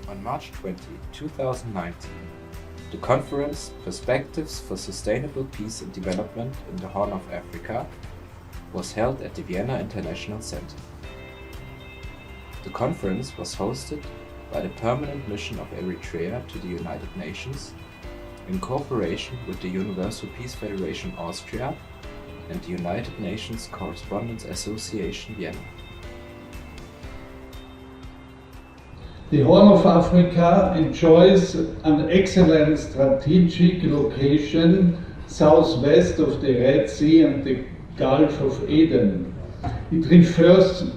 On March 20, 2019, the conference Perspectives for Sustainable Peace and Development in the Horn of Africa was held at the Vienna International Center. The conference was hosted by the Permanent Mission of Eritrea to the United Nations in cooperation with the Universal Peace Federation Austria and the United Nations Correspondence Association Vienna. The Horn of Africa enjoys an excellent strategic location southwest of the Red Sea and the Gulf of Aden. It refers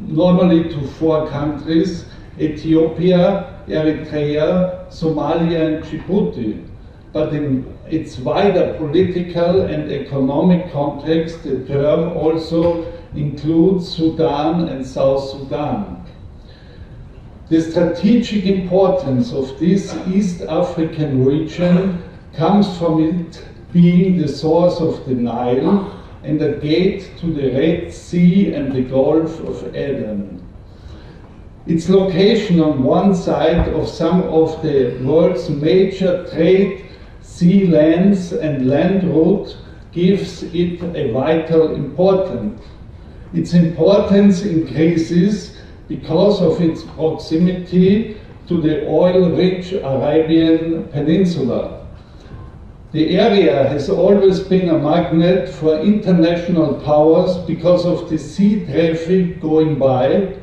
normally to four countries: Ethiopia, Eritrea, Somalia and Djibouti. But in its wider political and economic context, the term also includes Sudan and South Sudan. The strategic importance of this East African region comes from it being the source of the Nile and a gate to the Red Sea and the Gulf of Aden. Its location on one side of some of the world's major trade sea lanes and land route gives it a vital importance. Its importance increases because of its proximity to the oil-rich Arabian Peninsula. The area has always been a magnet for international powers because of the sea traffic going by,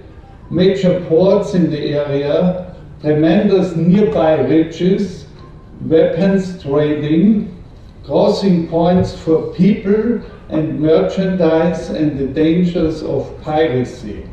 major ports in the area, tremendous nearby ridges, weapons trading, crossing points for people and merchandise, and the dangers of piracy.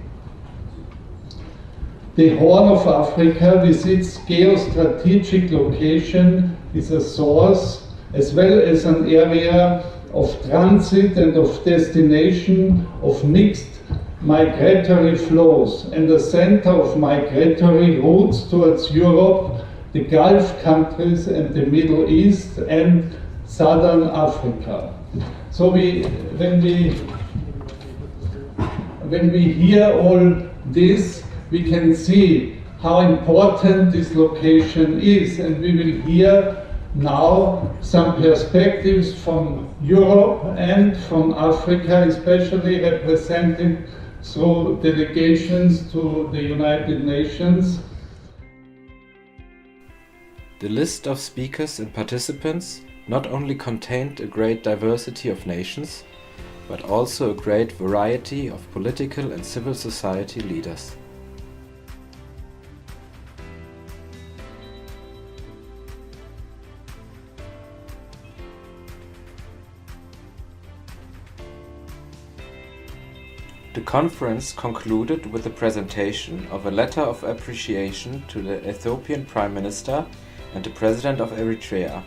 The Horn of Africa, with its geostrategic location, is a source as well as an area of transit and of destination of mixed migratory flows and a center of migratory routes towards Europe, the Gulf countries and the Middle East and Southern Africa. So when we hear all this, we can see how important this location is, and we will hear now some perspectives from Europe and from Africa, especially represented through delegations to the United Nations. The list of speakers and participants not only contained a great diversity of nations, but also a great variety of political and civil society leaders. The conference concluded with the presentation of a letter of appreciation to the Ethiopian Prime Minister and the President of Eritrea,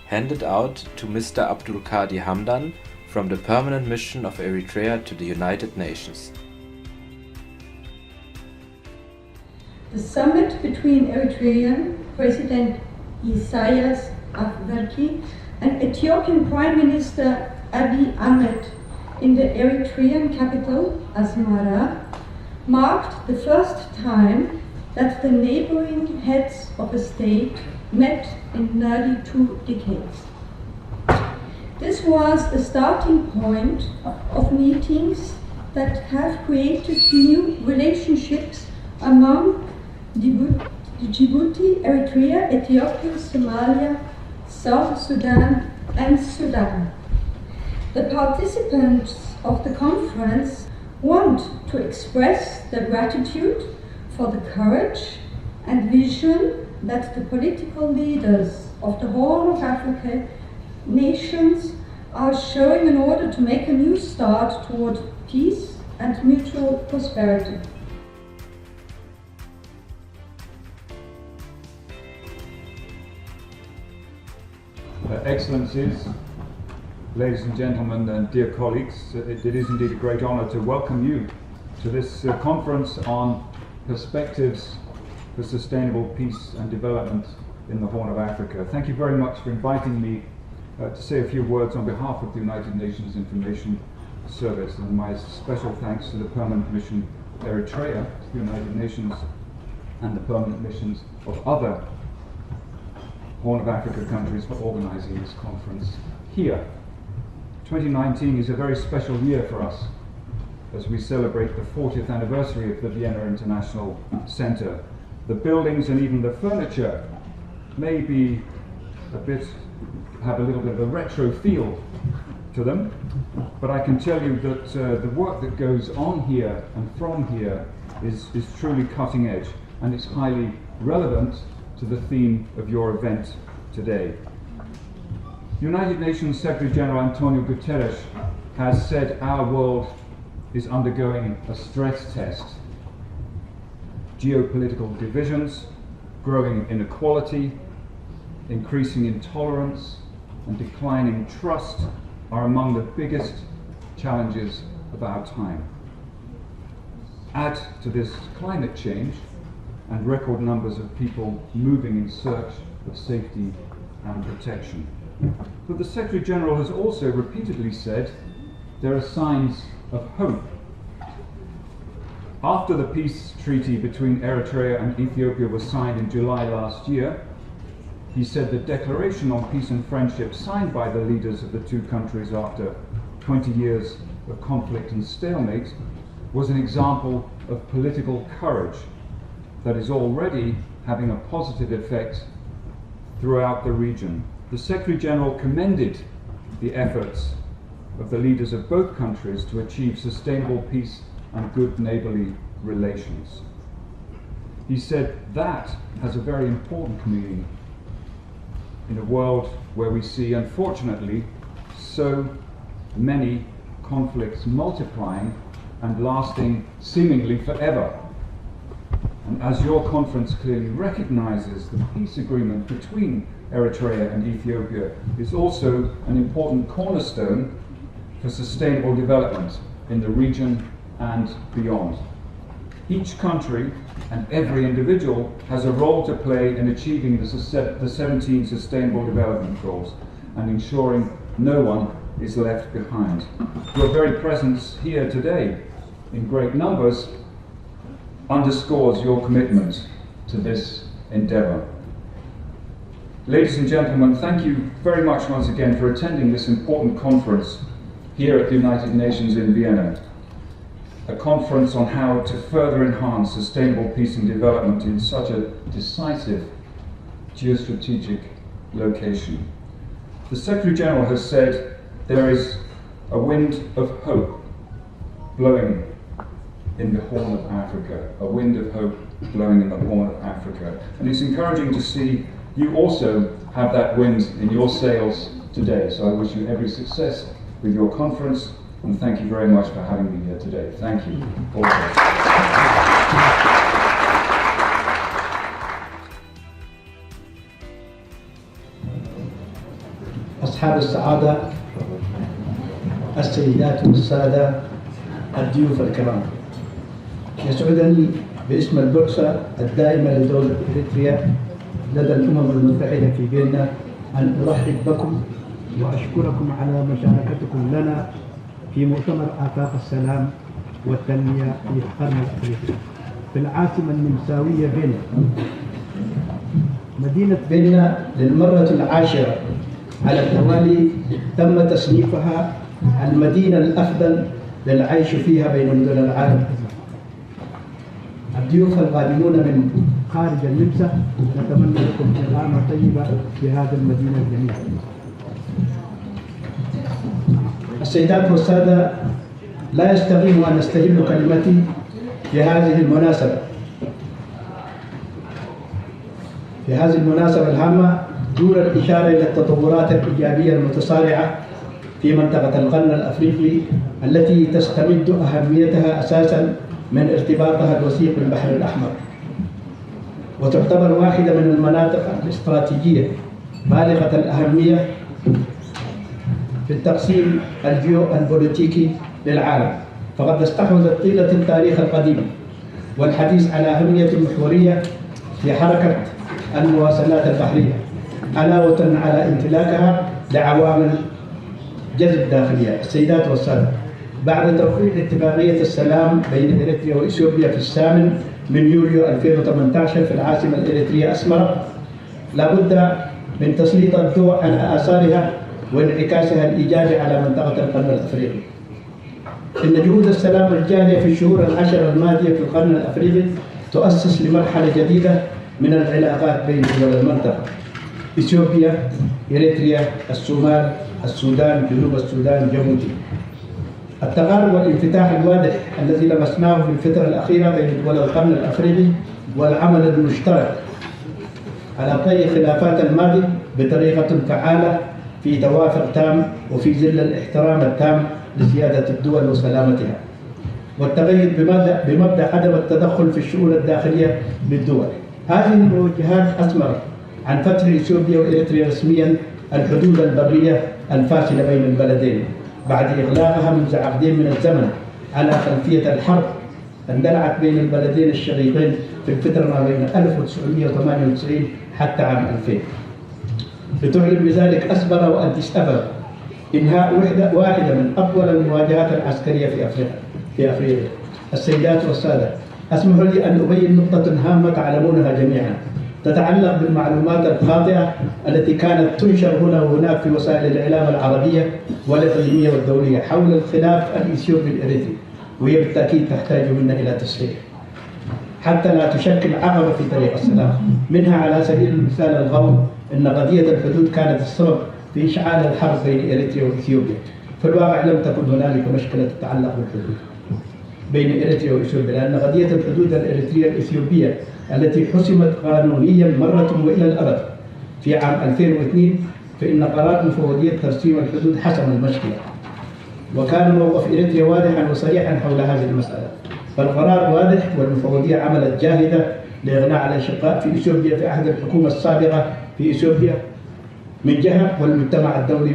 handed out to Mr. Abdul Kadi Hamdan from the Permanent Mission of Eritrea to the United Nations. The summit between Eritrean President Isaias Afwerki and Ethiopian Prime Minister Abiy Ahmed in the Eritrean capital, Asmara, marked the first time that the neighboring heads of a state met in nearly 2 decades. This was the starting point of meetings that have created new relationships among Djibouti, Eritrea, Ethiopia, Somalia, South Sudan, and Sudan. The participants of the conference want to express their gratitude for the courage and vision that the political leaders of the Horn of Africa nations are showing in order to make a new start toward peace and mutual prosperity. Excellencies, ladies and gentlemen and dear colleagues, it is indeed a great honor to welcome you to this conference on perspectives for sustainable peace and development in the Horn of Africa. Thank you very much for inviting me to say a few words on behalf of the United Nations Information Service, and my special thanks to the Permanent Mission Eritrea, the United Nations and the permanent missions of other Horn of Africa countries for organising this conference here. 2019 is a very special year for us as we celebrate the 40th anniversary of the Vienna International Centre. The buildings and even the furniture may be have a little bit of a retro feel to them, but I can tell you that the work that goes on here and from here is truly cutting edge, and it's highly relevant to the theme of your event today. United Nations Secretary General Antonio Guterres has said our world is undergoing a stress test. Geopolitical divisions, growing inequality, increasing intolerance, and declining trust are among the biggest challenges of our time. Add to this climate change and record numbers of people moving in search of safety and protection. But the Secretary General has also repeatedly said there are signs of hope. After the peace treaty between Eritrea and Ethiopia was signed in July last year, he said the declaration on peace and friendship signed by the leaders of the two countries after 20 years of conflict and stalemate was an example of political courage that is already having a positive effect throughout the region. The Secretary General commended the efforts of the leaders of both countries to achieve sustainable peace and good neighbourly relations. He said that has a very important meaning in a world where we see, unfortunately, so many conflicts multiplying and lasting seemingly forever. And as your conference clearly recognises, the peace agreement between Eritrea and Ethiopia is also an important cornerstone for sustainable development in the region and beyond. Each country and every individual has a role to play in achieving the 17 Sustainable Development Goals and ensuring no one is left behind. Your very presence here today in great numbers underscores your commitment to this endeavour. Ladies and gentlemen, thank you very much once again for attending this important conference here at the United Nations in Vienna. A conference on how to further enhance sustainable peace and development in such a decisive geostrategic location. The Secretary General has said there is a wind of hope blowing in the Horn of Africa, a wind of hope blowing in the Horn of Africa. And it's encouraging to see you also have that wind in your sails today. So I wish you every success with your conference, and thank you very much for having me here today. Thank you. أصحاب السعادة، السيدات والسادة، الضيوف الكرام، يسعدني باسم البعثة الدائمة لدولة إريتريا لدى الأمم المتحدة في فيينا أن أرحب بكم وأشكركم على مشاركتكم لنا في مؤتمر آفاق السلام والتنمية في القرن الأفريقي في العاصمة النمساوية فيينا. مدينة فيينا للمرة العاشرة على التوالي تم تصنيفها المدينة الأفضل للعيش فيها بين مدن العالم. الضيوف القادمون من خارج النمسا نتمنى لكم إقامة طيبة في هذه المدينة الجميلة. السيدات والسادة، لا يستغيب أن أستهل كلمتي في هذه المناسبة. في هذه المناسبة الهامة دون الإشارة إلى التطورات الإيجابية المتسارعة في منطقة القرن الأفريقي التي تستمد أهميتها أساساً من ارتباطها الوثيق بالبحر الأحمر، وتعتبر واحدة من المناطق الاستراتيجية بالغة الأهمية في التقسيم الجيوبوليتيكي للعالم، فقد استحوذت طيلة التاريخ القديم والحديث على أهمية محورية في حركة المواصلات البحرية، علاوة على امتلاكها لعوامل جذب داخلية. السيدات والسادة، بعد توقيع اتفاقية السلام بين إريتريا وإثيوبيا في 8 من يوليو 2018 في العاصمة الإريترية أسمرة، لابد من تسليط الضوء على آثارها وانعكاسها الإيجابي على منطقة القرن الأفريقي. إن جهود السلام الجارية في الشهور العشر الماضية في القرن الأفريقي تؤسس لمرحلة جديدة من العلاقات بين دول المنطقة: إثيوبيا، إريتريا، الصومال، السودان، جنوب السودان، جيبوتي. التقارب والانفتاح الواضح الذي لمسناه في الفترة الأخيرة بين دول القرن الأفريقي والعمل المشترك على طي خلافات الماضي بطريقة فعالة في توافق تام وفي ظل الاحترام التام لسيادة الدول وسلامتها، والتقيد بمبدأ عدم التدخل في الشؤون الداخلية للدول. هذه الموجهات أثمرت عن فتح إثيوبيا وإريتريا رسميا الحدود البرية الفاصلة بين البلدين بعد إغلاقها منذ عقدين من الزمن على خلفية الحرب اندلعت بين البلدين الشقيقين في الفترة ما بين 1998 حتى عام 2000، لتعلن بذلك أسبر وأديس أبابا إنهاء واحدة من أطول المواجهات العسكرية في أفريقيا. السيدات والسادة، اسمحوا لي أن أبين نقطة هامة تعلمونها جميعا تتعلق بالمعلومات الخاطئة التي كانت تنشر هنا وهناك في وسائل الإعلام العربية والإقليمية والدولية حول الخلاف الإثيوبي الإريتري، وهي بالتأكيد تحتاج منا إلى تصحيح حتى لا تشكل عقبة في طريق السلام. منها على سبيل المثال القول أن قضية الحدود كانت السبب في إشعال الحرب بين إريتريا وإثيوبيا. في الواقع لم تكن هنالك مشكلة تتعلق بالحدود بين إريتريا وإثيوبيا، لأن قضية الحدود الإريترية الإثيوبية التي حسمت قانونيا مرة وإلى الأبد في عام 2002، فإن قرار مفوضية ترسيم الحدود حسم المشكلة، وكان موقف إريتريا واضحا وصريحا حول هذه المسألة. فالقرار واضح، والمفوضية عملت جاهدة لإغناء الأشقاء في إثيوبيا في عهد الحكومة السابقة في إثيوبيا من جهة، والمجتمع الدولي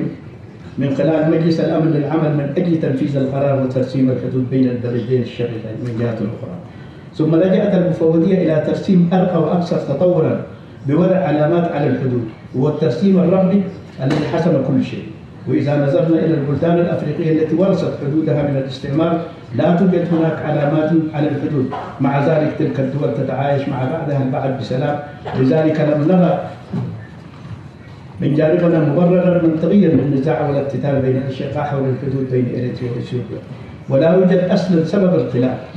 من خلال مجلس الأمن للعمل من أجل تنفيذ القرار وترسيم الحدود بين البلدين الشقيقين من جهة أخرى. ثم لجأت المفوضية إلى ترسيم أرقى وأكثر تطورا بوضع علامات على الحدود، وهو الترسيم الرقمي الذي حسم كل شيء. وإذا نظرنا إلى البلدان الأفريقية التي ورثت حدودها من الاستعمار لا توجد هناك علامات على الحدود، مع ذلك تلك الدول تتعايش مع بعضها البعض بسلام. لذلك لم نرى من جانبنا مبررا منطقيا للنزاع والاقتتال بين الأشقاء حول الحدود بين إريتريا وإثيوبيا، ولا يوجد أصلا سبب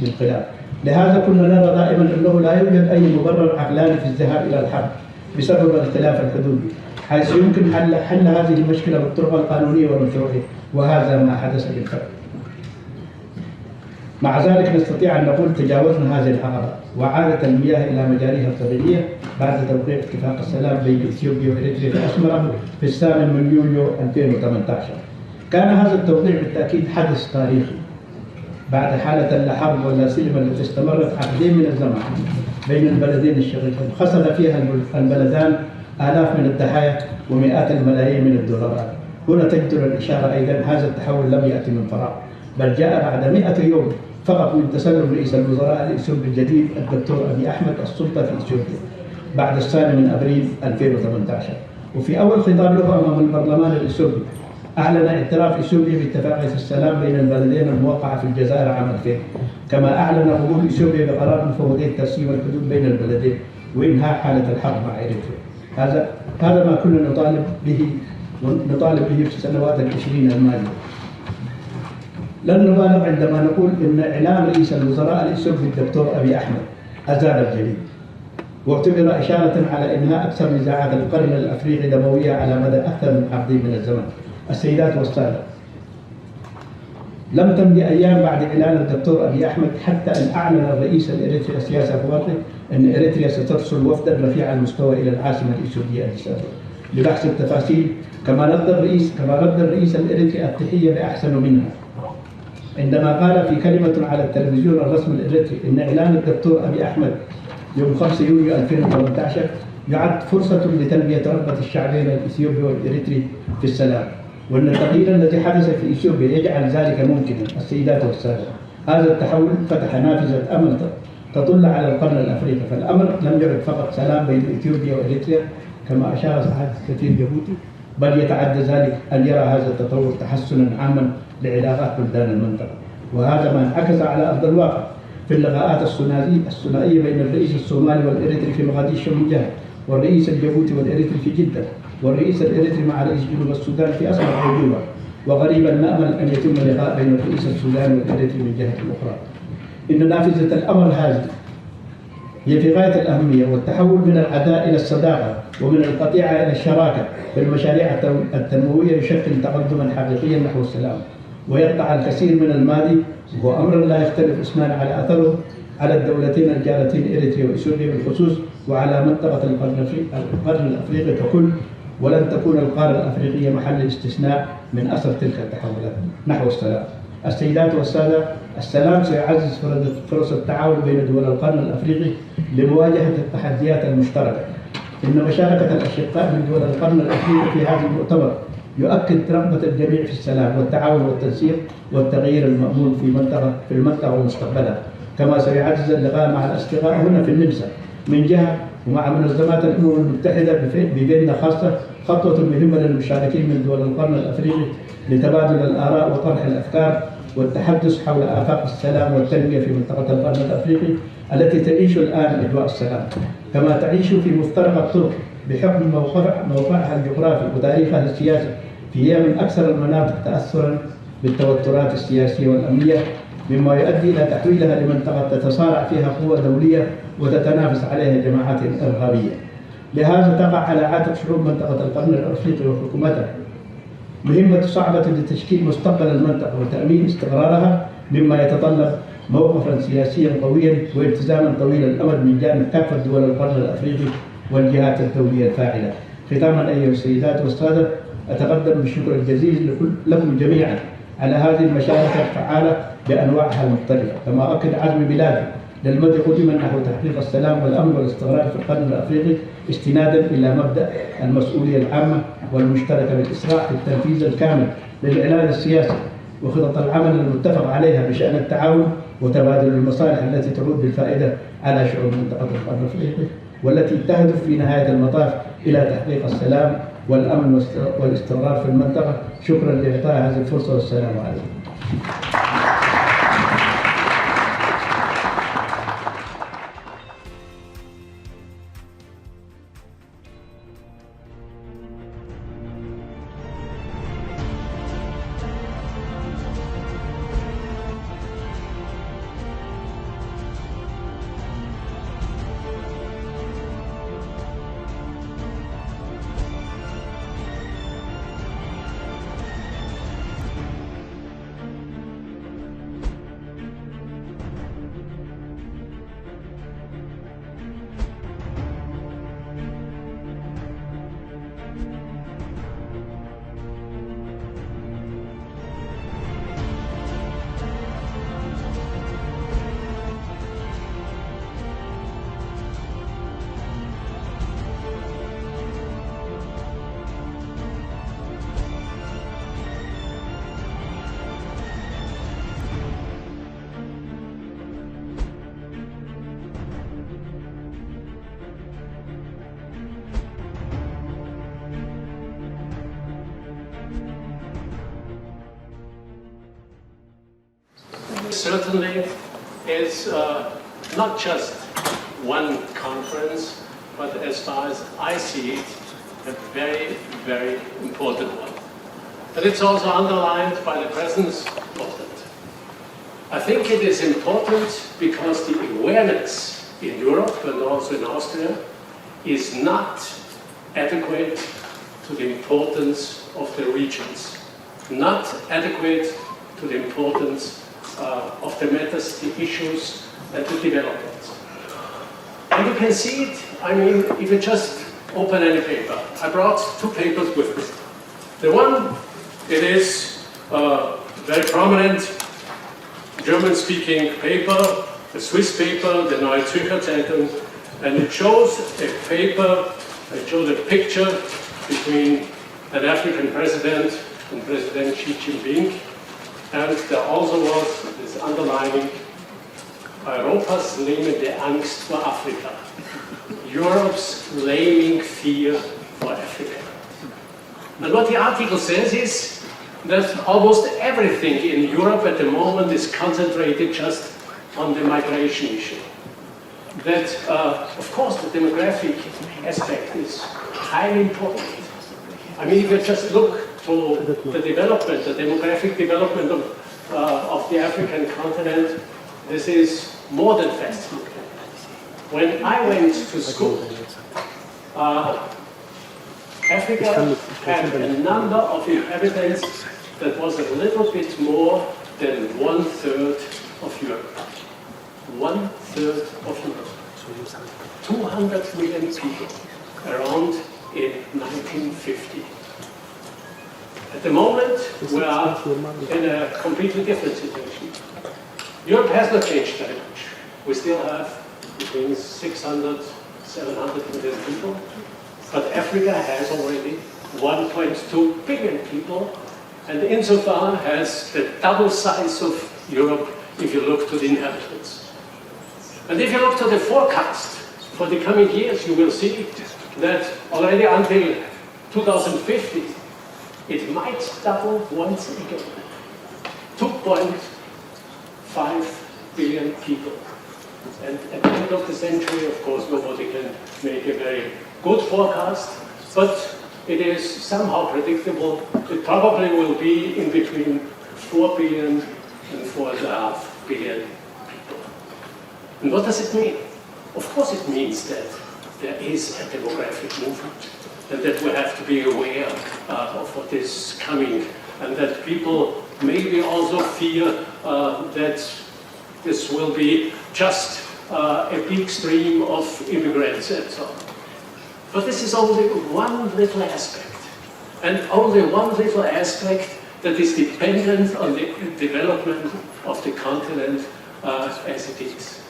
للخلاف. لهذا كنا نرى دائما أنه لا يوجد أي مبرر عقلاني في الذهاب إلى الحرب بسبب اختلاف الحدود، حيث يمكن حل هذه المشكلة بالطرق القانونية والمشروعية، وهذا ما حدث بالفعل. مع ذلك نستطيع أن نقول تجاوزنا هذه العقبة وعادت المياه إلى مجاريها الطبيعية بعد توقيع اتفاق السلام بين إثيوبيا وإريتريا في أسمرة في 8 يوليو 2018. كان هذا التوقيع بالتأكيد حدث تاريخي بعد حالة لا حرب ولا سلم التي استمرت عقدين من الزمن بين البلدين الشقيقين، خسر فيها البلدان آلاف من الضحايا ومئات الملايين من الدولارات. هنا تجدر الإشارة أيضا هذا التحول لم يأتي من فراغ، بل جاء بعد 100 يوم فقط من تسلم رئيس الوزراء الإثيوبي الجديد الدكتور أبي أحمد السلطة في إثيوبيا بعد 2 أبريل 2018. وفي أول خطاب له أمام البرلمان الإثيوبي أعلن اعتراف إثيوبيا باتفاقية السلام بين البلدين الموقعة في الجزائر عام 2000، كما أعلن قبول إثيوبيا بقرار مفوضية ترسيم الحدود بين البلدين وإنهاء حالة الحرب مع إريتريا. هذا ما كنا نطالب به في السنوات ال20 الماضية. لن نبالغ عندما نقول إن إعلان رئيس الوزراء الإثيوبي الدكتور أبي أحمد أزال الجليد، واعتبر إشارة على إنهاء أكثر نزاعات القرن الأفريقي دموية على مدى أكثر من عقدين من الزمن. السيدات والسادة، لم تمضي أيام بعد إعلان الدكتور أبي أحمد حتى أن أعلن الرئيس الإريتري السياسي أفريقي أن إريتريا سترسل وفدا رفيع المستوى إلى العاصمة الإثيوبية أديس أبابا لبحث التفاصيل، كما رد الرئيس الإريتري التحية بأحسن منها عندما قال في كلمة على التلفزيون الرسمي الإريتري إن إعلان الدكتور أبي أحمد يوم 5 يونيو 2018 يعد فرصة لتلبية رغبة الشعبين الإثيوبي والإريتري في السلام، وأن التغيير الذي حدث في إثيوبيا يجعل ذلك ممكنا. السيدات والسادة، هذا التحول فتح نافذة أمل تطل على القرن الأفريقي، فالأمر لم يعد فقط سلام بين إثيوبيا وإريتريا كما أشار سعادة السفير جيبوتي، بل يتعدى ذلك أن يرى هذا التطور تحسنا عاما لعلاقات بلدان المنطقة، وهذا ما انعكس على أرض الواقع في اللقاءات الثنائية بين الرئيس الصومالي والإريتري في مقديشو من جهة، والرئيس الجيبوتي والإريتري في جدة، والرئيس الإريتري مع رئيس جنوب السودان في أسرع عجوبة. وغريبا نأمل أن يتم اللقاء بين الرئيس السوداني والإريتري من جهة أخرى. إن نافذة الأمر هذه هي في غاية الأهمية، والتحول من العداء إلى الصداقة ومن القطيعة إلى الشراكة في المشاريع التنموية يشكل تقدما حقيقيا نحو السلام، ويقطع الكثير من الماضي، وهو أمر لا يختلف اثنان على أثره على الدولتين الجارتين إريتريا وإثيوبيا بالخصوص، وعلى منطقة القرن الأفريقي ككل، ولن تكون القارة الأفريقية محل استثناء من أثر تلك التحولات نحو السلام. السيدات والسادة، السلام سيعزز فرص التعاون بين دول القرن الأفريقي لمواجهة التحديات المشتركة. إن مشاركة الأشقاء من دول القرن الأفريقي في هذا المؤتمر يؤكد رغبة الجميع في السلام والتعاون والتنسيق والتغيير المأمول في المنطقة ومستقبلها. كما سيعزز اللقاء مع الأصدقاء هنا في النمسا من جهة، ومع منظمات الأمم المتحدة بفيينا خاصة، خطوة مهمة للمشاركين من دول القرن الأفريقي لتبادل الآراء وطرح الأفكار والتحدث حول آفاق السلام والتنمية في منطقة القرن الأفريقي التي تعيش الآن أجواء السلام، كما تعيش في مفترق الطرق بحكم موقعها الجغرافي وتاريخها السياسي، هي من أكثر المناطق تأثرا بالتوترات السياسية والأمنية، مما يؤدي إلى تحويلها لمنطقة تتصارع فيها قوى دولية وتتنافس عليها جماعات إرهابية. لهذا تقع على عاتق شعوب منطقة القرن الأفريقي وحكومتها مهمة صعبة لتشكيل مستقبل المنطقة وتأمين استقرارها، مما يتطلب موقفا سياسيا قويا والتزاما طويل الأمد من جانب كافة دول القرن الأفريقي والجهات الدولية الفاعلة. ختاما أيها السيدات والسادة، أتقدم بالشكر الجزيل لكم جميعا على هذه المشاركة الفعالة بأنواعها المختلفة، كما أكد عزم بلادي للمضي قدما نحو تحقيق السلام والأمن والاستقرار في القرن الأفريقي، استنادا إلى مبدأ المسؤولية العامة والمشتركة بالإسراع في التنفيذ الكامل للإعلان السياسي وخطط العمل المتفق عليها بشأن التعاون وتبادل المصالح التي تعود بالفائدة على شعوب منطقة القرن الأفريقي، والتي تهدف في نهاية المطاف إلى تحقيق السلام والأمن والاستقرار في المنطقة. شكرا لإعطاء هذه الفرصة، والسلام عليكم. Certainly is not just one conference, but as far as I see it, a very, very important one. And it's also underlined by the presence of it. I think it is important because the awareness in Europe and also in Austria is not adequate to the importance of the regions, not adequate to the importance of the matters, the issues, and the developments. And you can see it, I mean, if you just open any paper. I brought two papers with me. The one, it is a very prominent German-speaking paper, a Swiss paper, the Neue Zürcher Zeitung, and it shows a paper, it shows a picture between an African president and President Xi Jinping. And there also was this underlining Europas lähmende Angst vor Afrika. Europe's flaming fear for Africa. And what the article says is that almost everything in Europe at the moment is concentrated just on the migration issue. That, of course, the demographic aspect is highly important. I mean, if you just look to the development, the demographic development of the African continent, this is more than fascinating. When I went to school, Africa had a number of inhabitants that was a little bit more than 1/3 of Europe. 1/3 of Europe. 200 million people around in 1950. At the moment, we are in a completely different situation. Europe has not changed very much. We still have between 600, 700 million people, but Africa has already 1.2 billion people, and insofar has the double size of Europe if you look to the inhabitants. And if you look to the forecast for the coming years, you will see that already until 2050, it might double once again. 2.5 billion people. And at the end of the century, of course, nobody can make a very good forecast, but it is somehow predictable. It probably will be in between 4 billion and 4.5 billion people. And what does it mean? Of course it means that there is a demographic movement, and that we have to be aware of what is coming, and that people maybe also fear that this will be just a big stream of immigrants and so on. But this is only one little aspect, and only one little aspect that is dependent on the development of the continent as it is.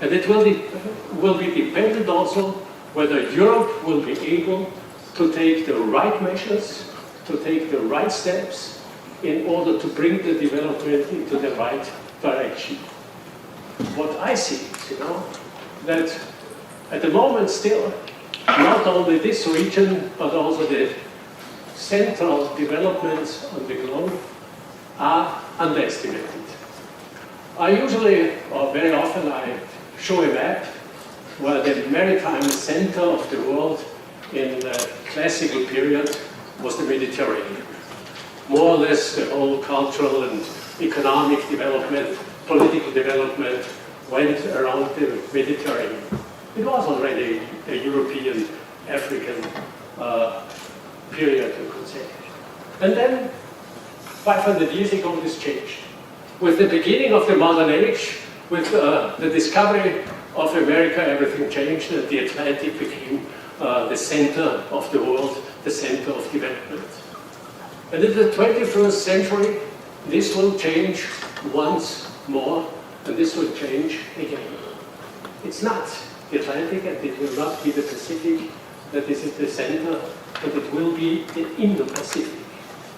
And it will be dependent also whether Europe will be able to take the right measures, to take the right steps in order to bring the development into the right direction. What I see is, that at the moment still, not only this region, but also the central developments on the globe are underestimated. I usually, or very often, I show a map where the maritime center of the world in the classical period was the Mediterranean. More or less the whole cultural and economic development, political development went around the Mediterranean. It was already a European, African period, you could say. And then, 500 years ago, this changed. With the beginning of the modern age, with the discovery of America, everything changed, and the Atlantic became the center of the world, the center of development. And in the 21st century, this will change once more, and this will change again. It's not the Atlantic, and it will not be the Pacific that is at the center, but it will be the Indo-Pacific.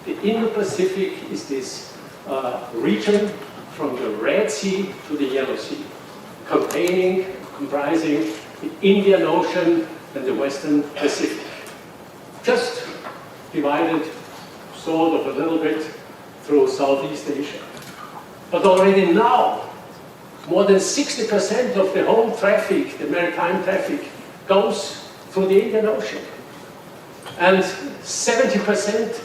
The Indo-Pacific is this region from the Red Sea to the Yellow Sea, comprising the Indian Ocean and the Western Pacific. Just divided sort of a little bit through Southeast Asia. But already now, more than 60% of the whole traffic, the maritime traffic, goes through the Indian Ocean. And 70%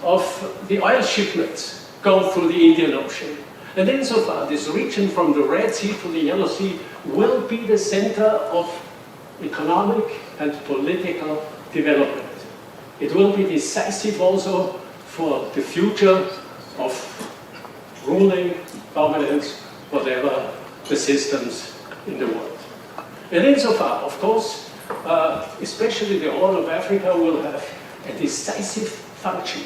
of the oil shipments go through the Indian Ocean. And insofar, this region from the Red Sea to the Yellow Sea will be the center of economic and political development. It will be decisive also for the future of ruling, governance, whatever the systems in the world. And insofar, of course, especially the Horn of Africa will have a decisive function,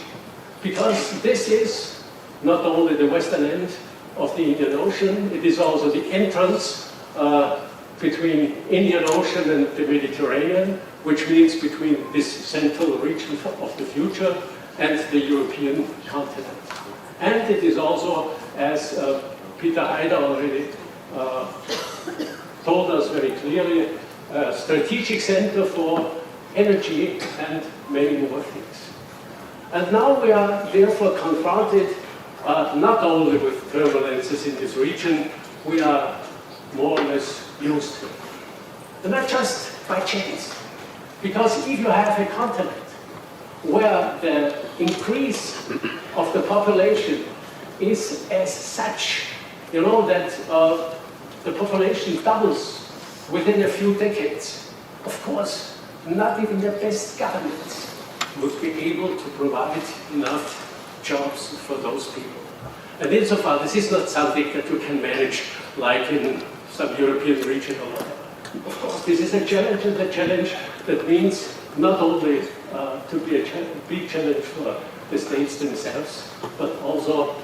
because this is not only the western end of the Indian Ocean, it is also the entrance between Indian Ocean and the Mediterranean, which means between this central region of the future and the European continent. And it is also, as Peter Heider already told us very clearly, a strategic center for energy and many more things. And now we are therefore confronted not only with turbulences in this region, we are more or less used to. And not just by chance. Because if you have a continent where the increase of the population is as such, you know, that the population doubles within a few decades, of course, not even the best governments would be able to provide enough jobs for those people. And insofar, this is not something that you can manage like in some European region or whatever. Of course, this is a challenge, and a challenge that means not only to be a big challenge for the states themselves, but also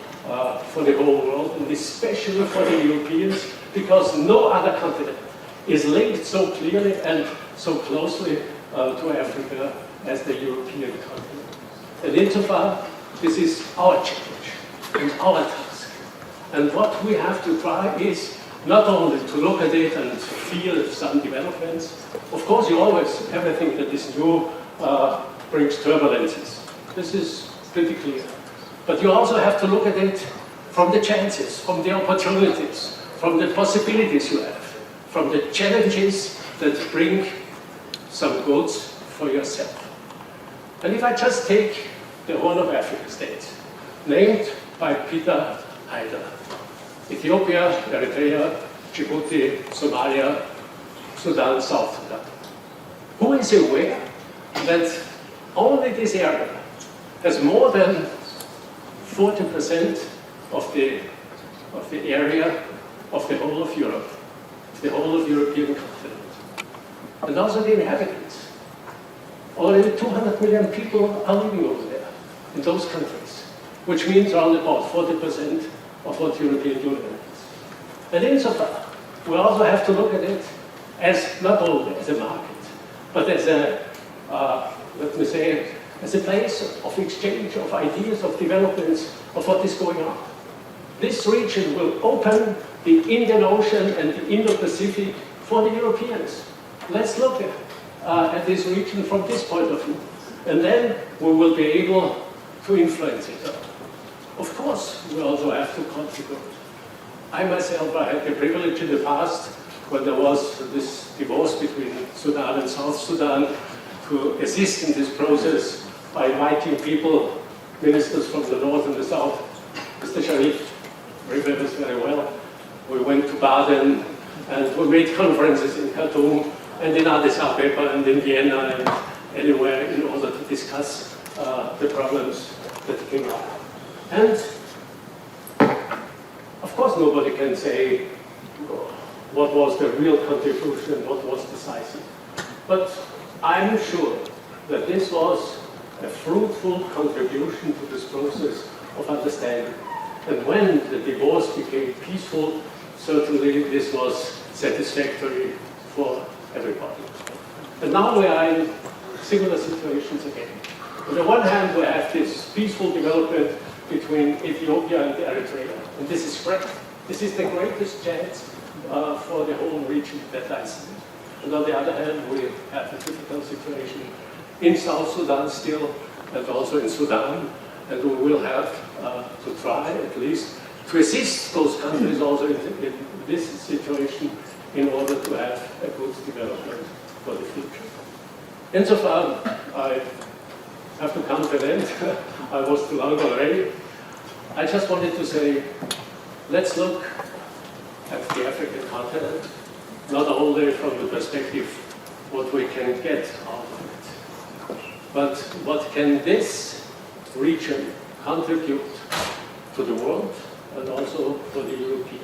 for the whole world, and especially for the Europeans, because no other continent is linked so clearly and so closely to Africa as the European continent. And insofar, this is our challenge and our task. And what we have to try is not only to look at it and feel some developments. Of course, you always everything that is new brings turbulences. This is pretty clear. But you also have to look at it from the chances, from the opportunities, from the possibilities you have, from the challenges that bring some goods for yourself. And if I just take the Horn of Africa states, named by Peter Heider, Ethiopia, Eritrea, Djibouti, Somalia, Sudan, South Sudan. Who is aware that only this area has more than 40% of the area of the whole of Europe, the whole of European continent, and also the inhabitants? Already 200 million people are living over there in those countries, which means around about 40% of what European Union is. And insofar, we also have to look at it as not only as a market, but as a, let me say, as a place of exchange of ideas, of developments, of what is going on. This region will open the Indian Ocean and the Indo-Pacific for the Europeans. Let's look at this region from this point of view, and then we will be able to influence it. Of course, we also have to contribute. I myself, I had the privilege in the past, when there was this divorce between Sudan and South Sudan, to assist in this process by inviting people, ministers from the north and the south. Mr. Sharif remembers very well. We went to Baden, and we made conferences in Khartoum, and in Addis Ababa, and in Vienna, and anywhere in order to discuss the problems that came up. And of course, nobody can say what was the real contribution, what was decisive. But I'm sure that this was a fruitful contribution to this process of understanding. And when the divorce became peaceful, certainly this was satisfactory for everybody. And now we are in similar situations again. On the one hand, we have this peaceful development between Ethiopia and Eritrea. And this is great. This is the greatest chance for the whole region that I see. And on the other hand, we have a difficult situation in South Sudan still, and also in Sudan. And we will have to try, at least, to assist those countries also in this situation in order to have a good development for the future. Insofar, I have to come to an end. I was too long already. I just wanted to say, let's look at the African continent, not only from the perspective what we can get out of it, but what can this region contribute to the world and also for the Europeans.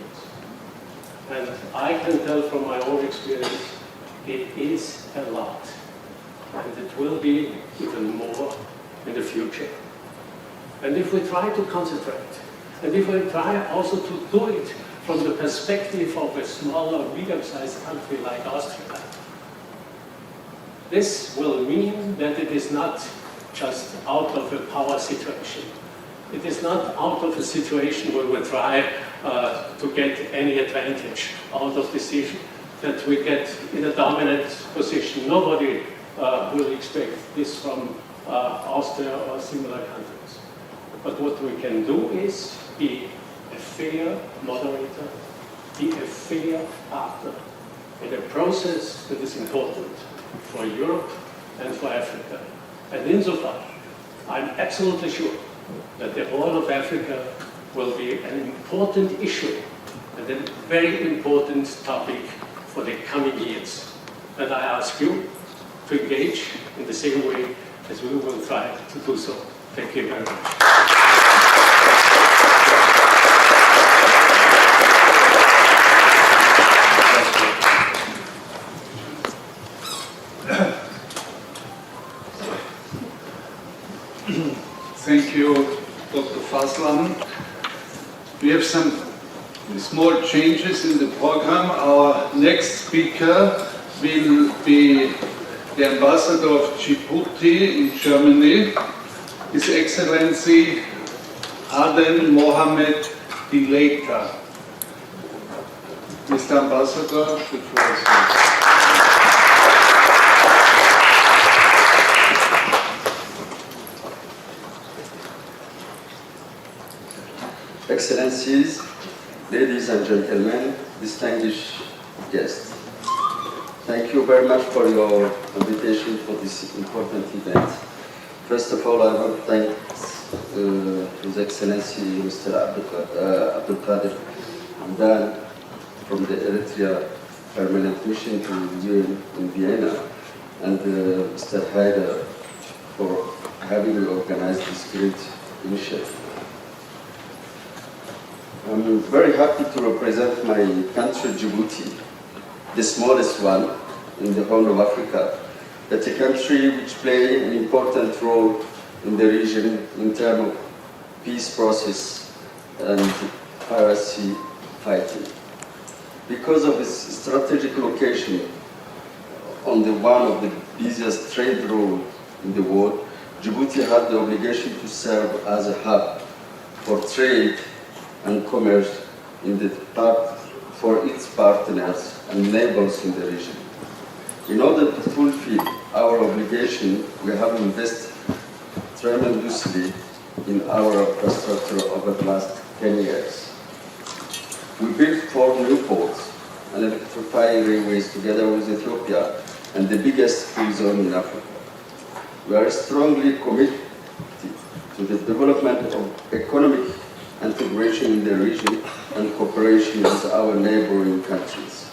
And I can tell from my own experience, it is a lot. And it will be even more in the future. And if we try to concentrate, and if we try also to do it from the perspective of a small or medium-sized country like Austria, this will mean that it is not just out of a power situation. It is not out of a situation where we try to get any advantage out of this issue, that we get in a dominant position. Nobody will expect this from Austria or similar countries. But what we can do is be a fair moderator, the affair after, in a process that is important for Europe and for Africa. And insofar, I'm absolutely sure that the Horn of Africa will be an important issue and a very important topic for the coming years. And I ask you to engage in the same way as we will try to do so. Thank you very much. Thank you, Dr. Faslan. We have some small changes in the program. Our next speaker will be the Ambassador of Djibouti in Germany, His Excellency Aden Mohamed Dileita. Mr. Ambassador, the floor is yours. Excellencies, ladies and gentlemen, distinguished guests. Thank you very much for your invitation for this important event. First of all, I want to thank His Excellency Mr. Abdulkadir Hamdan from the Eritrea Permanent Mission to UN in Vienna and Mr. Haider for having organized this great initiative. I'm very happy to represent my country, Djibouti, the smallest one in the Horn of Africa, but a country which plays an important role in the region in terms of peace process and piracy fighting. Because of its strategic location on the one of the busiest trade routes in the world, Djibouti had the obligation to serve as a hub for trade and commerce in the for its partners and neighbors in the region. In order to fulfill our obligation, we have invested tremendously in our infrastructure over the last 10 years. We built 4 new ports and electrified railways together with Ethiopia and the biggest free zone in Africa. We are strongly committed to the development of economic integration in the region and cooperation with our neighboring countries.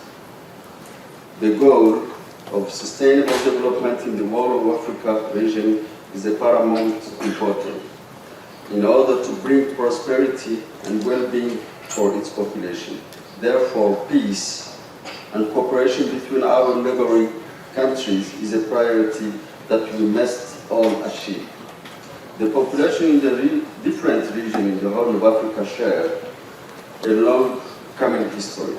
The goal of sustainable development in the Horn of Africa region is a paramount important in order to bring prosperity and well-being for its population. Therefore, peace and cooperation between our neighboring countries is a priority that we must all achieve. The population in the different regions in the Horn of Africa share a long common history.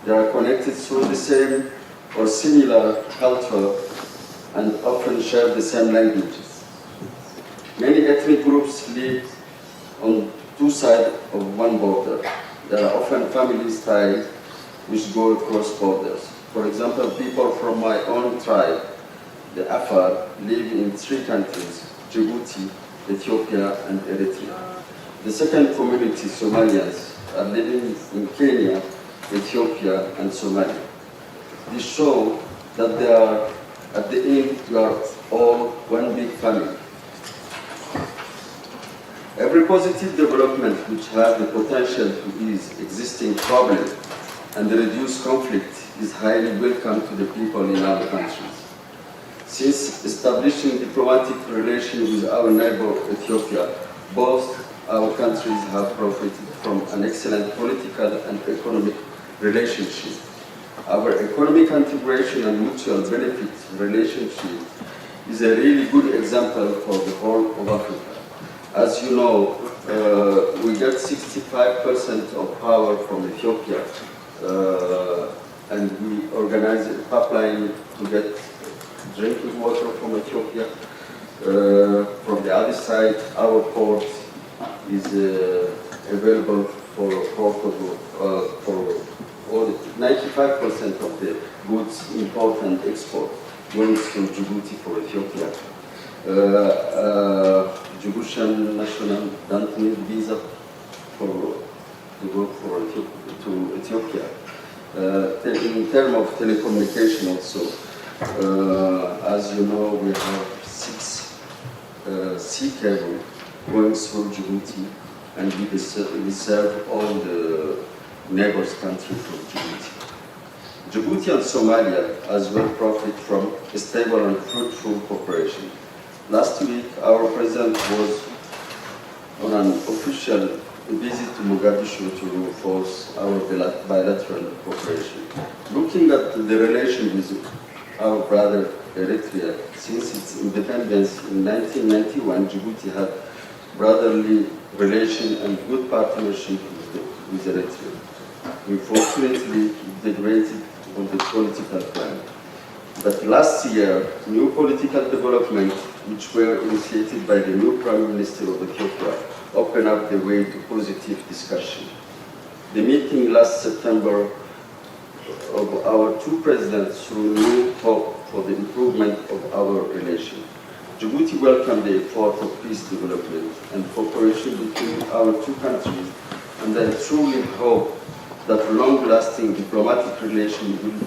They are connected through the same or similar culture and often share the same languages. Many ethnic groups live on 2 sides of one border. There are often family ties which go across borders. For example, people from my own tribe, the Afar, live in 3 countries, Djibouti, Ethiopia and Eritrea. The second community, Somalians, are living in Kenya, Ethiopia and Somalia. This shows that they are, at the end, we are all one big family. Every positive development which has the potential to ease existing problems and reduce conflict is highly welcome to the people in our countries. Since establishing diplomatic relations with our neighbor Ethiopia, both our countries have profited from an excellent political and economic relationship. Our economic integration and mutual benefit relationship is a really good example for the whole of Africa. As you know, we get 65% of power from Ethiopia, and we organize a pipeline to get drinking water from Ethiopia. From the other side, our port is available for all 95% of the goods import and export going to Djibouti for Ethiopia. Djiboutian national don't need visa to go to Ethiopia. In terms of telecommunication also, as you know, we have 6 sea cables going through Djibouti, and we serve all the neighbors countries from Djibouti. Djibouti and Somalia as well profit from a stable and fruitful cooperation. Last week, our president was on an official visit to Mogadishu to reinforce our bilateral cooperation. Looking at the relation with our brother Eritrea, since its independence in 1991, Djibouti had brotherly relation and good partnership with Eritrea. Unfortunately, it degraded on the political plan. But last year, new political developments, which were initiated by the new Prime Minister of Ethiopia, opened up the way to positive discussion. The meeting last September of our two presidents threw new hope for the improvement of our relation. Djibouti welcomed the effort of peace development and cooperation between our two countries, and I truly hope that long-lasting diplomatic relations will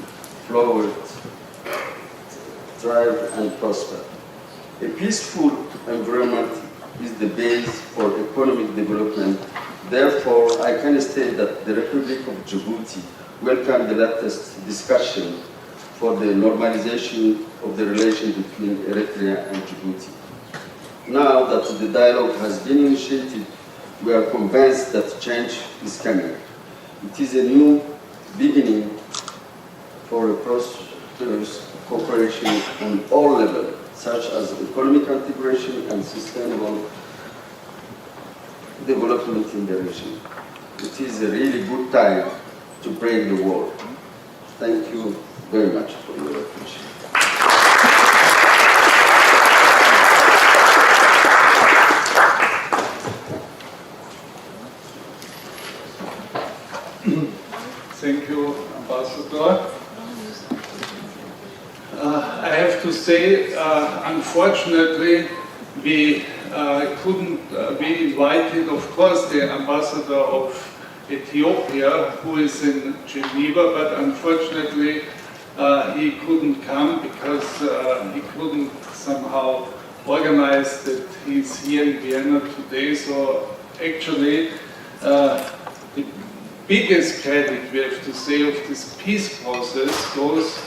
flourish, thrive, and prosper. A peaceful environment is the base for economic development. Therefore, I can state that the Republic of Djibouti welcomed the latest discussion for the normalization of the relation between Eritrea and Djibouti. Now that the dialogue has been initiated, we are convinced that change is coming. It is a new beginning for a prosperous cooperation on all levels, such as economic integration and sustainable development in the region. It is a really good time to break the wall. Thank you very much for your attention. Thank you, Ambassador. I have to say, unfortunately, we couldn't be invited, of course, the ambassador of Ethiopia, who is in Geneva, but unfortunately he couldn't come because he couldn't somehow organize that he's here in Vienna today. So actually, the biggest credit, we have to say, of this peace process goes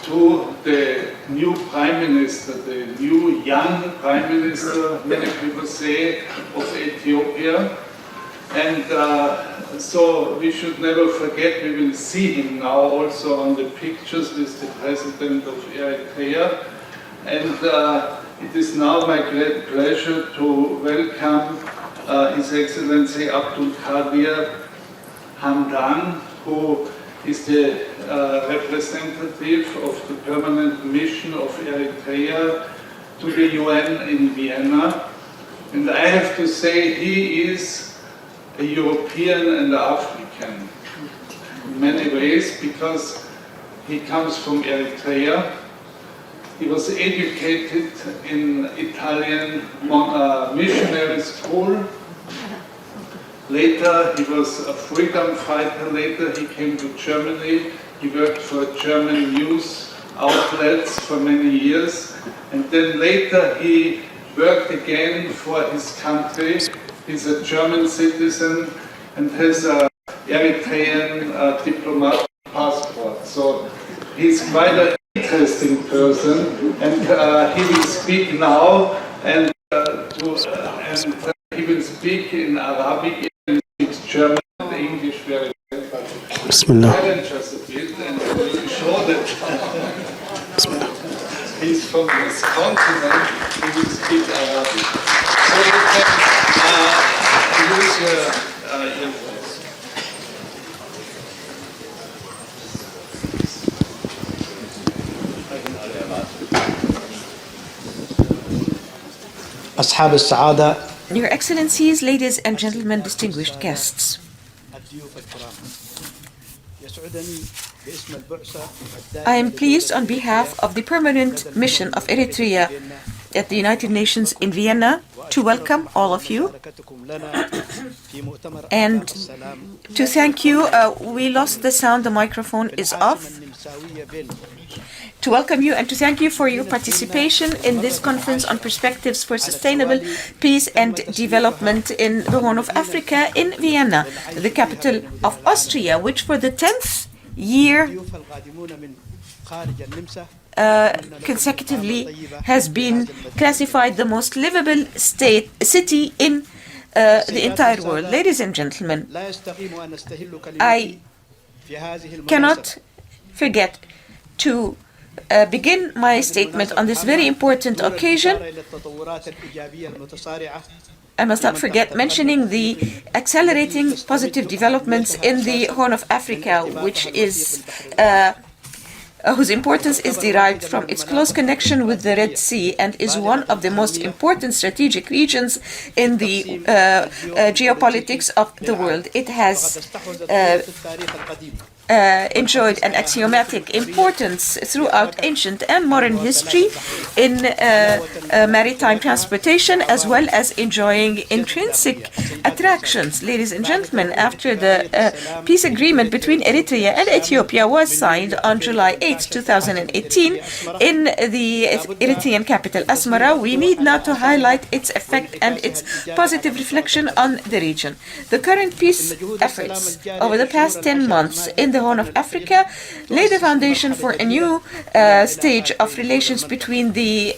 to the new Prime Minister, the new young Prime Minister, many people say, of Ethiopia. And so we should never forget, we will see him now also on the pictures with the President of Eritrea. And it is now my great pleasure to welcome His Excellency Abdul Qadir Hamdan, who is the representative of the permanent mission of Eritrea to the UN in Vienna. And I have to say he is a European and African in many ways, because he comes from Eritrea. He was educated in Italian missionary school. Later, he was a freedom fighter. Later, he came to Germany. He worked for German news outlets for many years. And then later, he worked again for his country. He's a German citizen and has an Eritrean diplomatic passport. So he's quite an interesting person. And he will speak now, and he will speak in Arabic. German and English very well, but challenge us a bit and we'll show that he's from this continent, he will speak Arabic. So you can use your voice. أصحاب السعادة Your Excellencies, ladies and gentlemen, distinguished guests. I am pleased on behalf of the permanent mission of Eritrea at the United Nations in Vienna to welcome all of you and to thank you. We lost the sound, the microphone is off. To welcome you and to thank you for your participation in this conference on perspectives for sustainable peace and development in the Horn of Africa in Vienna, the capital of Austria, which for the 10th year consecutively has been classified the most livable city in the entire world. Ladies and gentlemen, I cannot forget to begin my statement on this very important occasion. I must not forget mentioning the accelerating positive developments in the Horn of Africa, which is whose importance is derived from its close connection with the Red Sea and is one of the most important strategic regions in the geopolitics of the world. It has enjoyed an axiomatic importance throughout ancient and modern history in maritime transportation, as well as enjoying intrinsic attractions. Ladies and gentlemen, after the peace agreement between Eritrea and Ethiopia was signed on July 8, 2018, in the Eritrean capital Asmara, we need now to highlight its effect and its positive reflection on the region. The current peace efforts over the past 10 months in the Horn of Africa lay the foundation for a new stage of relations between the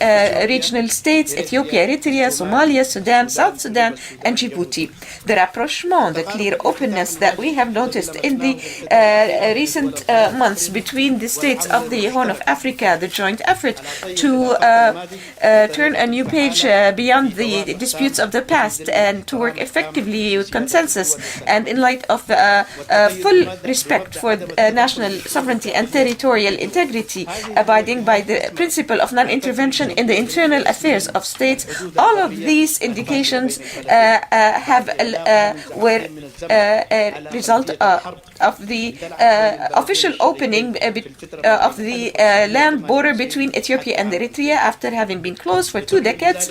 regional states, Ethiopia, Eritrea, Somalia, Sudan, South Sudan, and Djibouti. The rapprochement, the clear openness that we have noticed in the recent months between the states of the Horn of Africa, the joint effort to turn a new page beyond the disputes of the past and to work effectively with consensus and in light of full respect for national sovereignty and territorial integrity, abiding by the principle of non-intervention in the internal affairs of states. All of these indications were a result of the official opening of the land border between Ethiopia and Eritrea after having been closed for 2 decades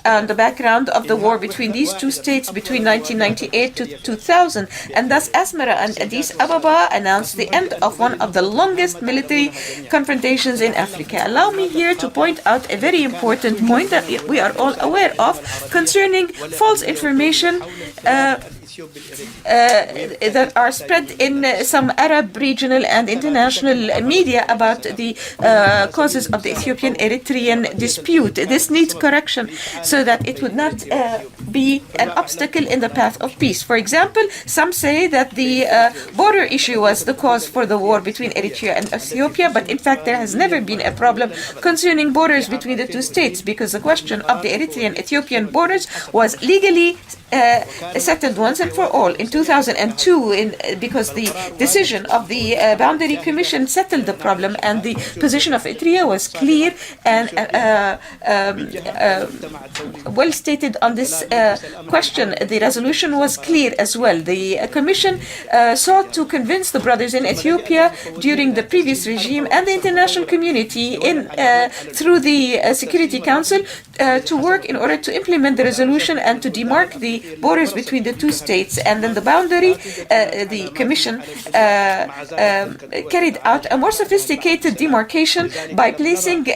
on the background of the war between these two states between 1998 to 2000. And thus Asmara and Addis Ababa announced the end of one of the longest military confrontations in Africa. Allow me here to point out a very important point that we are all aware of concerning false information that are spread in some Arab regional and international media about the causes of the Ethiopian-Eritrean dispute. This needs correction so that it would not be an obstacle in the path of peace. For example, some say that the border issue was the cause for the war between Eritrea and Ethiopia, but in fact there has never been a problem concerning borders between the two states, because the question of the Eritrean-Ethiopian borders was legally settled once and for all in 2002 because the decision of the Boundary Commission settled the problem and the position of Eritrea was clear and well stated on this question. The resolution was clear as well. The Commission sought to convince the brothers in Ethiopia during the previous regime and the international community through the Security Council to work in order to implement the resolution and to demark the borders between the two states. And then the boundary, the Commission carried out a more sophisticated demarcation by placing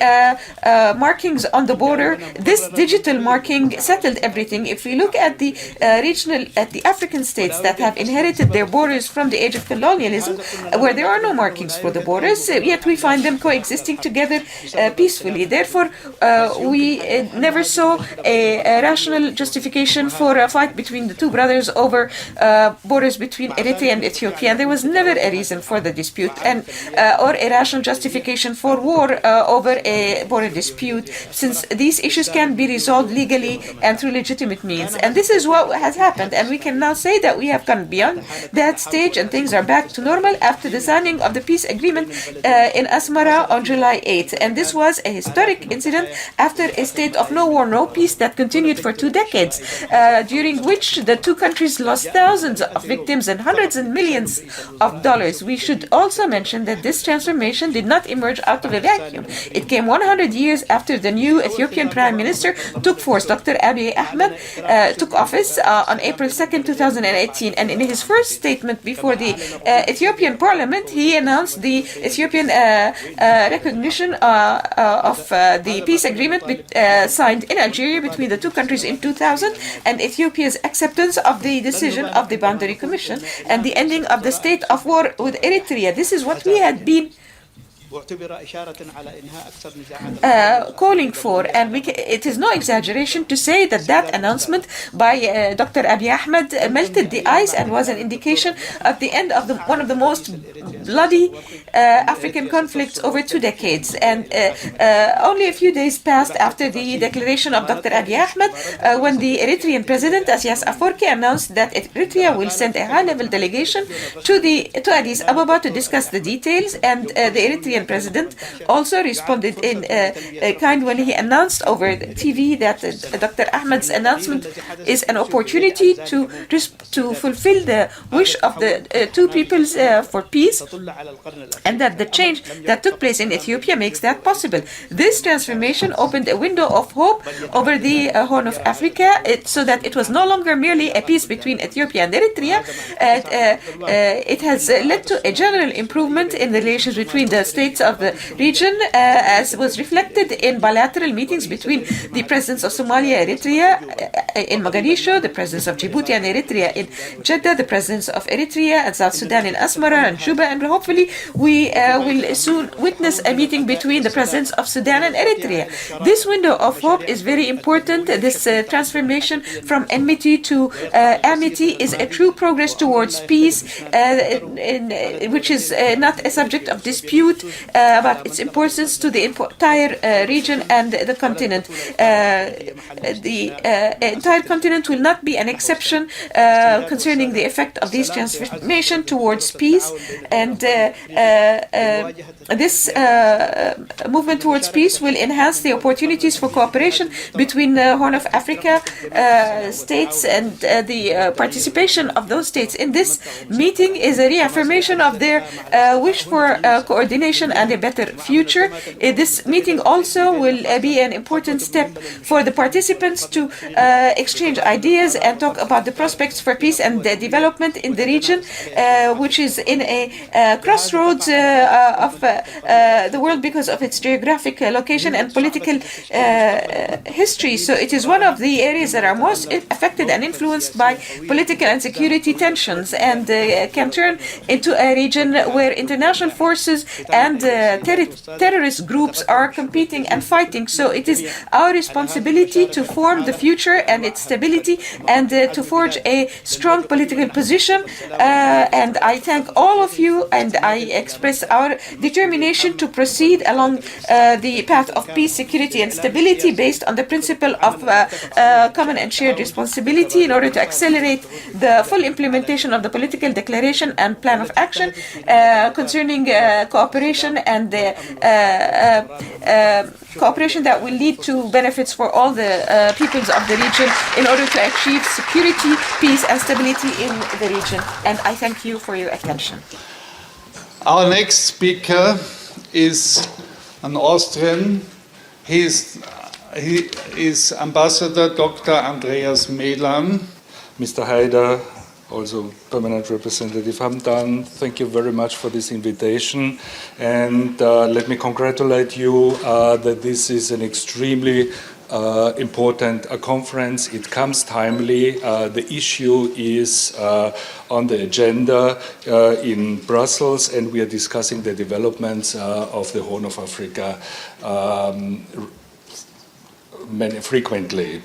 markings on the border. This digital marking settled everything. If we look at the the African states that have inherited their borders from the age of colonialism, where there are no markings for the borders, yet we find them coexisting together peacefully. Therefore, we never saw a rational justification for a fight between the two brothers over borders between Eritrea and Ethiopia. And there was never a reason for the dispute or a rational justification for war over a border dispute, since these issues can be resolved legally and through legitimate means. And this is what has happened, and we can now say that we have gone beyond that stage and things are back to normal after the signing of the peace agreement in Asmara on July 8th. And this was a historic incident after a state of no war, no peace that continued for 2 decades, during which the two countries lost thousands of victims and hundreds and millions of dollars. We should also mention that this transformation did not emerge out of a vacuum. It came 100 years after the new Ethiopian Prime Minister took force. Dr. Abiy Ahmed took office on April 2nd, 2018, and in his first statement before the Ethiopian Parliament, he announced the Ethiopian recognition of the peace agreement signed in Algeria between the two countries in 2000, and Ethiopia's acceptance of the decision of the Boundary Commission and the ending of the state of war with Eritrea. This is what we had been calling for, and it is no exaggeration to say that that announcement by Dr. Abiy Ahmed melted the ice and was an indication of the end of one of the most bloody African conflicts over 2 decades. And only a few days passed after the declaration of Dr. Abiy Ahmed when the Eritrean president Asias Afwerki announced that Eritrea will send a high-level delegation to Addis Ababa to discuss the details, and the Eritrean president also responded in kind when he announced over TV that Dr. Ahmed's announcement is an opportunity to fulfill the wish of the two peoples for peace, and that the change that took place in Ethiopia makes that possible. This transformation opened a window of hope over the Horn of Africa, so that it was no longer merely a peace between Ethiopia and Eritrea. It has led to a general improvement in the relations between the states of the region, as was reflected in bilateral meetings between the presidents of Somalia, Eritrea in Mogadishu, the presidents of Djibouti and Eritrea in Jeddah, the presidents of Eritrea and South Sudan in Asmara and Juba, and hopefully we will soon witness a meeting between the presidents of Sudan and Eritrea. This window of hope is very important. This transformation from enmity to amity is a true progress towards peace, which is not a subject of dispute about its importance to the entire region and the continent. The entire continent will not be an exception concerning the effect of this transformation towards peace, and this movement towards peace will enhance the opportunities for cooperation between the Horn of Africa states, and the participation of those states in this meeting is a reaffirmation of their wish for coordination and a better future. This meeting also will be an important step for the participants to exchange ideas and talk about the prospects for peace and development in the region, which is in a crossroads of the world because of its geographic location and political history. So it is one of the areas that are most affected and influenced by political and security tensions, and can turn into a region where international forces and terrorist groups are competing and fighting. So it is our responsibility to form the future and its stability, and to forge a strong political position. And I thank all of you, and I express our determination to proceed along the path of peace, security, and stability based on the principle of common and shared responsibility, in order to accelerate the full implementation of the political declaration and plan of action concerning cooperation, and cooperation that will lead to benefits for all the peoples of the region, in order to achieve security, peace, and stability in the region. And I thank you for your attention. Our next speaker is an Austrian. He is Ambassador Dr. Andreas Melan. Mr. Haider, also permanent representative Hamdan, thank you very much for this invitation, and let me congratulate you that this is an extremely important conference. It comes timely. The issue is on the agenda in Brussels, and we are discussing the developments of the Horn of Africa frequently.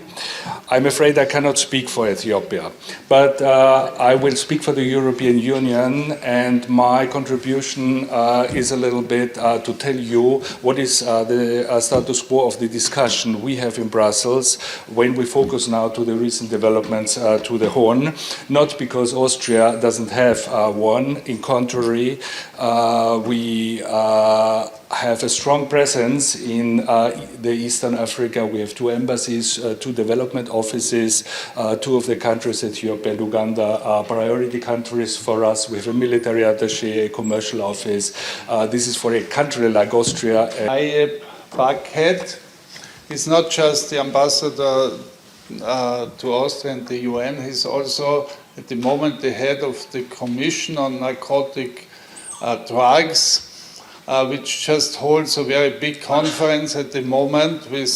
I'm afraid I cannot speak for Ethiopia, but I will speak for the European Union, and my contribution is a little bit to tell you what is the status quo of the discussion we have in Brussels when we focus now to the recent developments to the Horn, not because Austria doesn't have one. In contrary, we have a strong presence in the Eastern Africa. We have 2 embassies, 2 development offices. 2 of the countries, Ethiopia and Uganda, are priority countries for us. We have a military attaché, a commercial office. This is for a country like Austria. Buckhead is not just the ambassador to Austria and the UN, he's also at the moment the head of the Commission on Narcotic Drugs, which just holds a very big conference at the moment with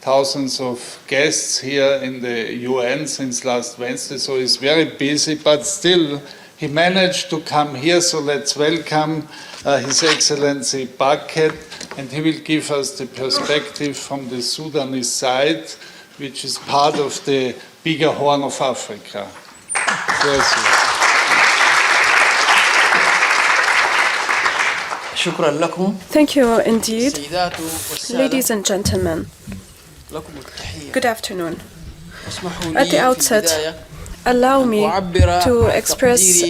thousands of guests here in the UN since last Wednesday, so he's very busy, but still he managed to come here, so let's welcome His Excellency Buckhead, and he will give us the perspective from the Sudanese side, which is part of the bigger Horn of Africa. Thank you indeed. Ladies and gentlemen, good afternoon. At the outset, allow me to express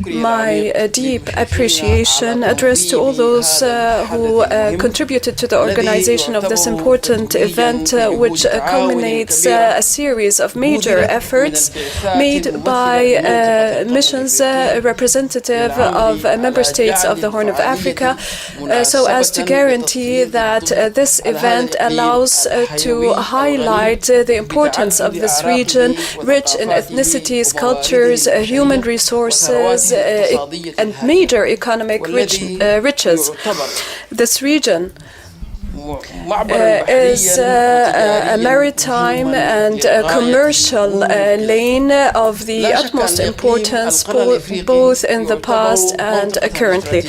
my deep appreciation addressed to all those who contributed to the organization of this important event, which culminates a series of major efforts made by missions representative of member states of the Horn of Africa, so as to guarantee that this event allows to highlight the importance of this region, rich in ethnicity, cultures, human resources, and major economic riches. This region is a maritime and commercial lane of the utmost importance both in the past and currently.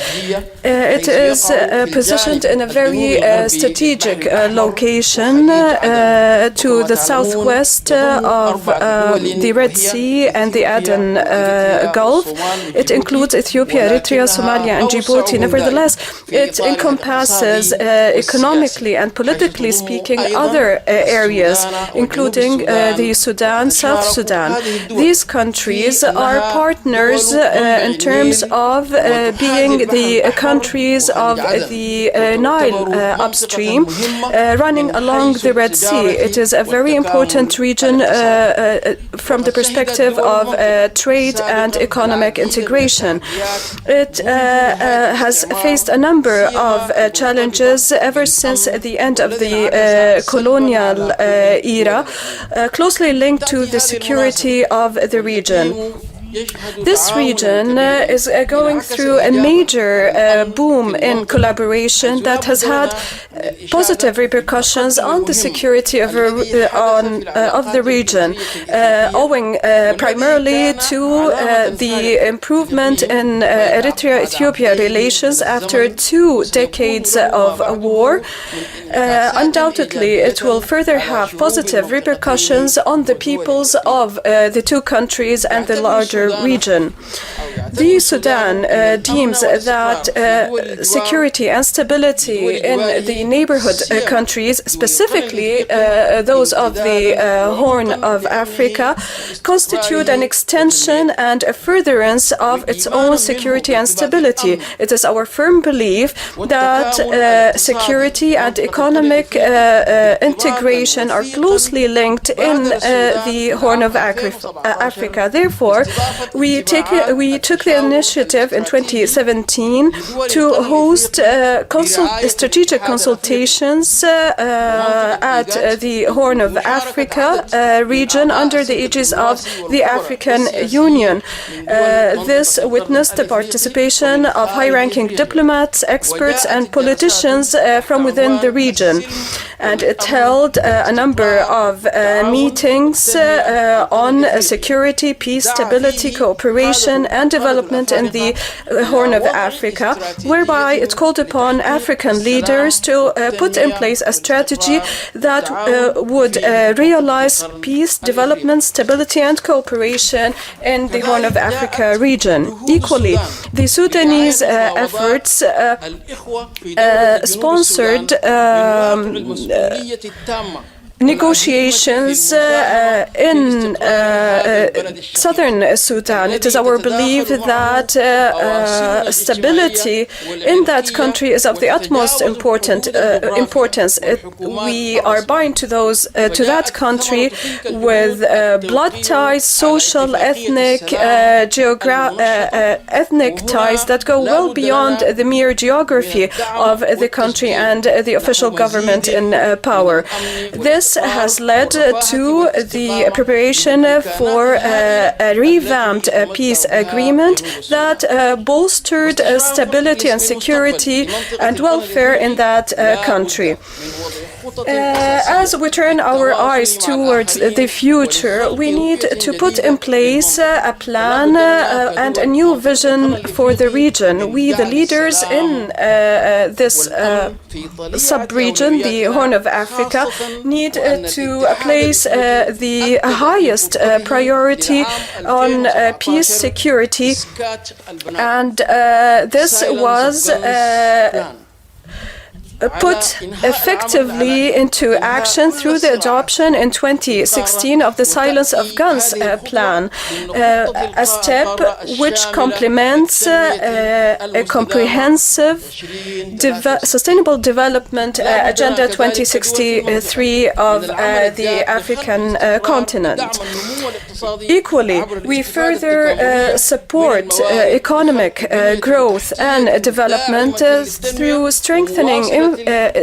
It is positioned in a very strategic location to the southwest of the Red Sea and the Aden Gulf. It includes Ethiopia, Eritrea, Somalia, and Djibouti. Nevertheless, it encompasses economically and politically speaking other areas, including the Sudan, South Sudan. These countries are partners in terms of being the countries of the Nile upstream running along the Red Sea. It is a very important region from the perspective of trade and economic integration. It has faced a number of challenges ever since the end of the colonial era, closely linked to the security of the region. This region is going through a major boom in collaboration that has had positive repercussions on the security of the region, owing primarily to the improvement in Eritrea-Ethiopia relations after 2 decades of war. Undoubtedly, it will further have positive repercussions on the peoples of the 2 countries and the larger region. The Sudan deems that security and stability in the neighborhood countries, specifically those of the Horn of Africa, constitute an extension and a furtherance of its own security and stability. It is our firm belief that security and economic integration are closely linked in the Horn of Africa. Therefore, we took the initiative in 2017 to host strategic consultations at the Horn of Africa region under the aegis of the African Union. This witnessed the participation of high-ranking diplomats, experts, and politicians from within the region. And it held a number of meetings on security, peace, stability, cooperation, and development in the Horn of Africa, whereby it called upon African leaders to put in place a strategy that would realize peace, development, stability, and cooperation in the Horn of Africa region. Equally, the Sudanese efforts sponsored negotiations in southern Sudan. It is our belief that stability in that country is of the utmost importance. We are bound to that country with blood ties, social, ethnic, ethnic ties that go well beyond the mere geography of the country and the official government in power. This has led to the preparation for a revamped peace agreement that bolstered stability and security and welfare in that country. As we turn our eyes towards the future, we need to put in place a plan and a new vision for the region. We, the leaders in this sub-region, the Horn of Africa, need to place the highest priority on peace, security, and this was put effectively into action through the adoption in 2016 of the Silence of Guns plan, a step which complements a comprehensive sustainable development agenda 2063 of the African continent. Equally, we further support economic growth and development through strengthening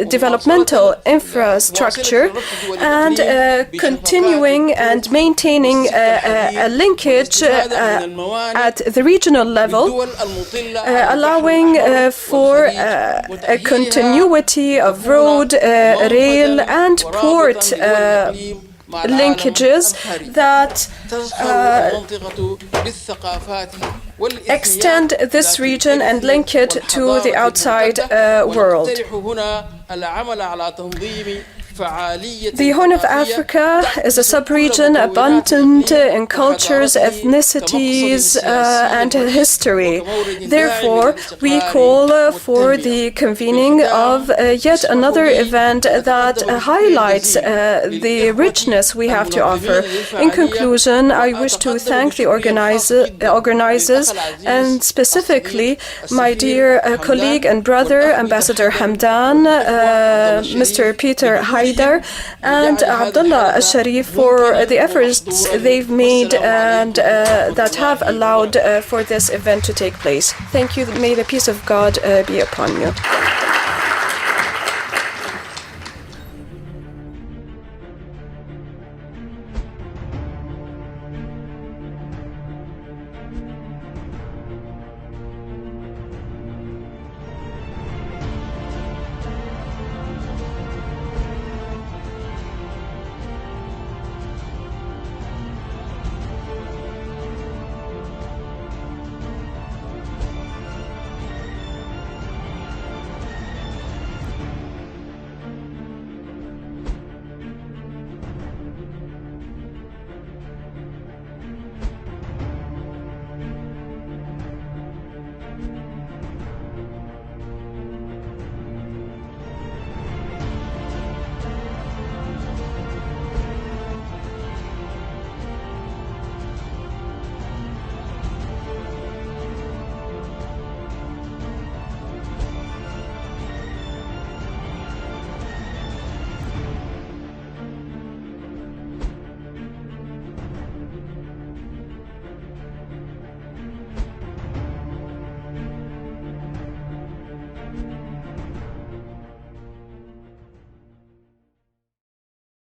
developmental infrastructure and continuing and maintaining a linkage at the regional level, allowing for a continuity of road, rail and port linkages that extend this region and link it to the outside world. The Horn of Africa is a sub-region abundant in cultures, ethnicities, and history. Therefore, we call for the convening of yet another event that highlights the richness we have to offer. In conclusion, I wish to thank the organizers and specifically my dear colleague and brother, Ambassador Hamdan, Mr. Peter Haidar, and Abdullah Al-Sharif for the efforts they've made and that have allowed for this event to take place. Thank you. May the peace of God be upon you.